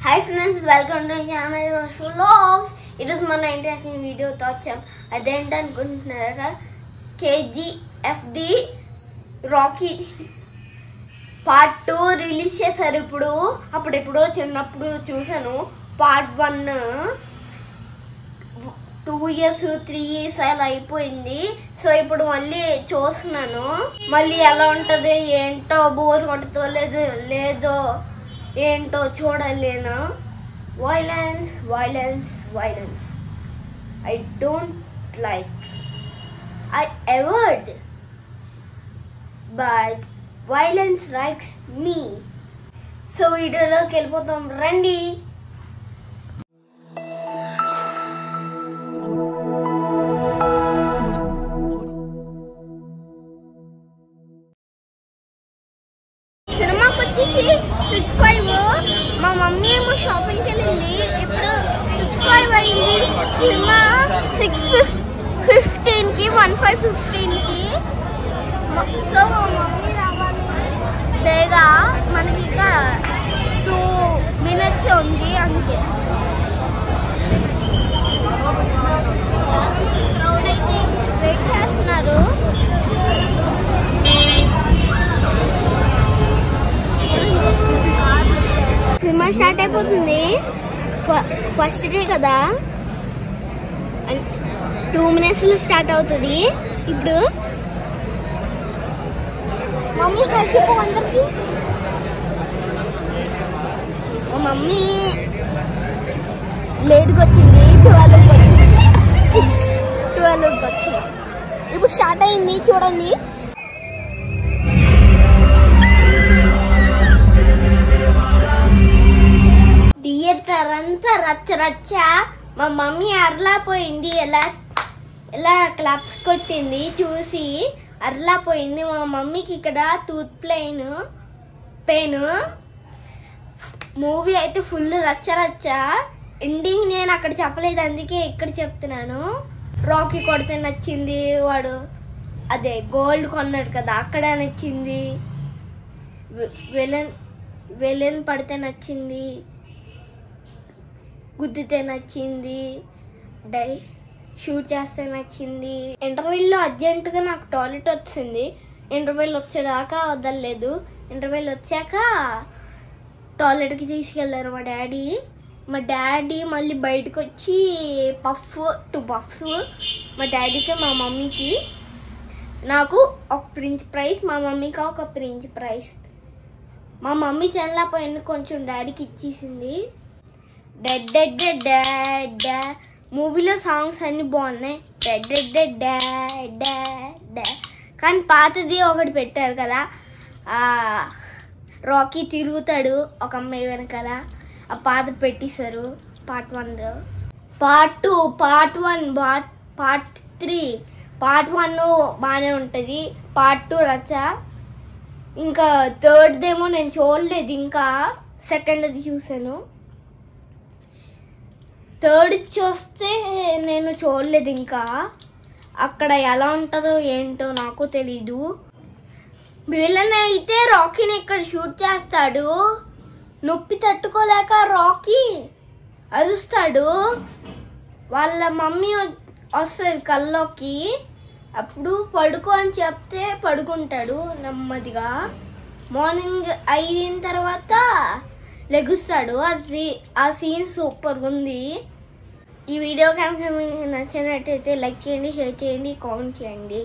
Hi friends, welcome to channel Vlogs. It is my 19 video thoughts. Aden KGF Rocky Part 2 release చేశారు ఇప్పుడు అప్పుడెప్పుడో చిన్నప్పుడు చూసాను part 1 2 years 3 years అలా అయిపోయింది సో ఇప్పుడు మళ్ళీ చూస్తున్నాను మళ్ళీ ఎలా ఉంటది ఏంటో బోర్ కొట్టదో లేదో ఏంటో చూడలేనా violence I don't like I avoid but violence likes me so వీడియోలోకి వెళ్ళిపోతాం రండి సినిమాకి వచ్చేసి 6:05 మా మమ్మీ ఏమో షాపింగ్కి వెళ్ళింది ఇప్పుడు 6:05 అయింది సినిమా 6:15కి 15:15కి సో మా మమ్మీ రావాలి బేగా మనకి ఇంకా 2 minutes ఉంది అందుకే క్రౌడ్ అయితే వెయిట్ చేస్తున్నారు సినిమా స్టార్ట్ అయిపోతుంది ఫస్ట్ డే కదా 2 minutes లో స్టార్ట్ అవుతుంది ఇప్పుడు మమ్మీ చెప్పు అందరికి మా మమ్మీ లేట్గా వచ్చింది 12కి వచ్చింది ఇప్పుడు స్టార్ట్ అయింది చూడండి థియేటర్ అంతా రచ్చ మా మమ్మీ అర్లా పోయింది ఎలా క్లాప్స్ కొట్టింది చూసి అర్లా పోయింది మా మమ్మీకి ఇక్కడ టూత్ పెయిన్ మూవీ అయితే ఫుల్ రచ్చ ఎండింగ్ నేను అక్కడ చెప్పలేదు అందుకే ఇక్కడ చెప్తున్నాను రాకీ కొడితే నచ్చింది వాడు అదే గోల్డ్ కొన్నాడు కదా అక్కడ నచ్చింది విలన్ పడితే నచ్చింది గుద్దితే నచ్చింది షూట్ చేస్తే నచ్చింది ఇంటర్వెల్లో అర్జెంటుగా నాకు టాయిలెట్ వచ్చింది ఇంటర్వెల్ వచ్చేదాకా వదలలేదు ఇంటర్వెల్ వచ్చాక టాయిలెట్కి తీసుకెళ్లారు మా డాడీ మళ్ళీ బయటకు వచ్చి 2 puffs మా డాడీకి మా మమ్మీకి నాకు ఒక ప్రిన్స్ ప్రైజ్ మా మమ్మీకి ఒక ప్రిన్స్ ప్రైజ్ మా మమ్మీ చెల్లపోయింది కొంచెం డాడీకి ఇచ్చేసింది మూవీలో సాంగ్స్ అన్ని బాగున్నాయి కానీ పాతది ఒకటి పెట్టారు కదా రాకీ తిరుగుతాడు ఒక అమ్మాయి వెనకాల ఆ పాత పెట్టేశారు part 1 part 2 part 1 part 3 part 1 బాగానే ఉంటుంది పార్ట్ 2 రచ్చ ఇంకా థర్డ్దేమో నేను చూడలేదు ఇంకా సెకండ్ది చూసాను థర్డ్ చూస్తే నేను చూడలేదు ఇంకా అక్కడ ఎలా ఉంటుందో ఏంటో నాకు తెలీదు వీళ్ళని అయితే రాకీని ఇక్కడ షూట్ చేస్తాడు నొప్పి తట్టుకోలేక రాకీ అరుస్తాడు వాళ్ళ మమ్మీ వస్తుంది కల్లోకి అప్పుడు పడుకో అని చెప్తే పడుకుంటాడు నెమ్మదిగా మార్నింగ్ అయిన తర్వాత లెగుస్తాడు ఆ సీన్ సూపర్ ఉంది ఈ వీడియో కనుక మీకు నచ్చినట్టయితే లైక్ చేయండి షేర్ చేయండి కామెంట్ చేయండి